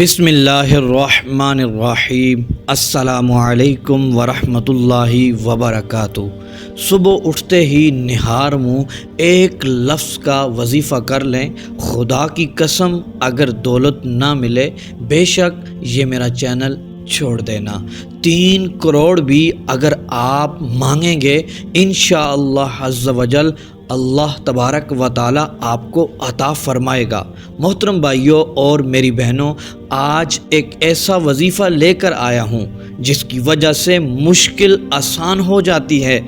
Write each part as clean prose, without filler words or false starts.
بسم اللہ الرحمن الرحیم۔ السلام علیکم ورحمۃ اللہ وبرکاتہ۔ صبح اٹھتے ہی نہار منہ ایک لفظ کا وظیفہ کر لیں، خدا کی قسم اگر دولت نہ ملے بے شک یہ میرا چینل چھوڑ دینا۔ 3 کروڑ بھی اگر آپ مانگیں گے انشاءاللہ عز وجل اللہ تبارک و تعالی آپ کو عطا فرمائے گا۔ محترم بھائیوں اور میری بہنوں، آج ایک ایسا وظیفہ لے کر آیا ہوں جس کی وجہ سے مشکل آسان ہو جاتی ہے،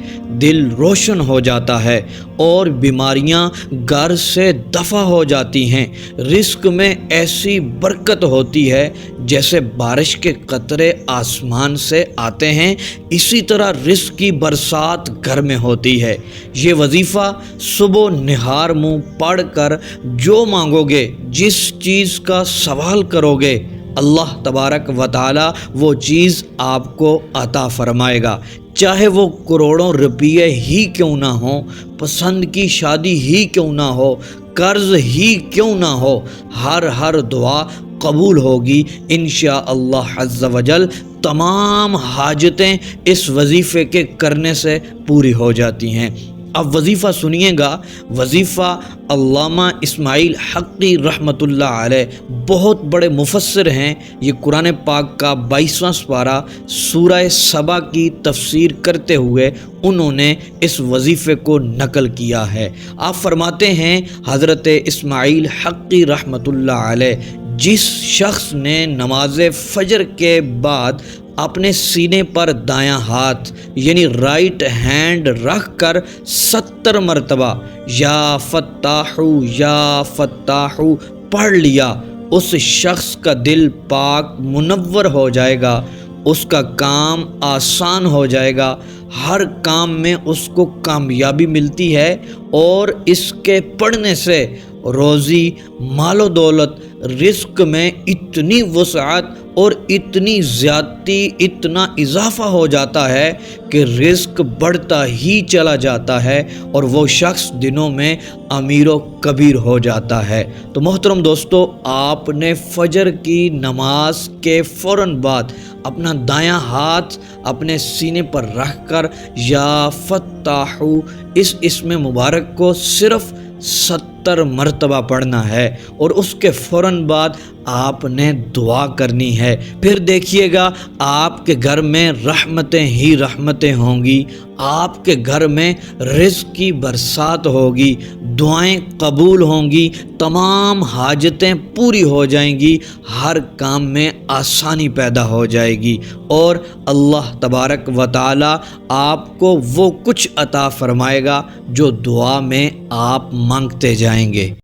دل روشن ہو جاتا ہے اور بیماریاں گھر سے دفع ہو جاتی ہیں، رزق میں ایسی برکت ہوتی ہے جیسے بارش کے قطرے آسمان سے آتے ہیں، اسی طرح رزق کی برسات گھر میں ہوتی ہے۔ یہ وظیفہ صبح نہار منہ پڑھ کر جو مانگو گے، جس چیز کا سوال کرو گے، اللہ تبارک و تعالی وہ چیز آپ کو عطا فرمائے گا، چاہے وہ کروڑوں روپیے ہی کیوں نہ ہوں، پسند کی شادی ہی کیوں نہ ہو، قرض ہی کیوں نہ ہو، ہر دعا قبول ہوگی انشاءاللہ عز وجل۔ تمام حاجتیں اس وظیفے کے کرنے سے پوری ہو جاتی ہیں۔ اب وظیفہ سنیے گا۔ وظیفہ علامہ اسماعیل حقی رحمۃ اللہ علیہ بہت بڑے مفسر ہیں، یہ قرآن پاک کا 22واں سپارہ سورہ سبا کی تفسیر کرتے ہوئے انہوں نے اس وظیفے کو نقل کیا ہے۔ آپ فرماتے ہیں حضرت اسماعیل حقی رحمۃ اللہ علیہ، جس شخص نے نماز فجر کے بعد اپنے سینے پر دایاں ہاتھ یعنی رائٹ ہینڈ رکھ کر 70 مرتبہ یا فتاح پڑھ لیا، اس شخص کا دل پاک منور ہو جائے گا، اس کا کام آسان ہو جائے گا، ہر کام میں اس کو کامیابی ملتی ہے، اور اس کے پڑھنے سے روزی، مال و دولت، رزق میں اتنی وسعت اور اتنی زیادتی، اتنا اضافہ ہو جاتا ہے کہ رزق بڑھتا ہی چلا جاتا ہے اور وہ شخص دنوں میں امیر و کبیر ہو جاتا ہے۔ تو محترم دوستو، آپ نے فجر کی نماز کے فوراً بعد اپنا دایاں ہاتھ اپنے سینے پر رکھ کر یا فتاح اس اسم مبارک کو صرف 70 مرتبہ پڑھنا ہے، اور اس کے فوراً بعد آپ نے دعا کرنی ہے۔ پھر دیکھیے گا آپ کے گھر میں رحمتیں ہی رحمتیں ہوں گی، آپ کے گھر میں رزق کی برسات ہوگی، دعائیں قبول ہوں گی، تمام حاجتیں پوری ہو جائیں گی، ہر کام میں آسانی پیدا ہو جائے گی، اور اللہ تبارک و تعالی آپ کو وہ کچھ عطا فرمائے گا جو دعا میں آپ مانگتے جائیں گے۔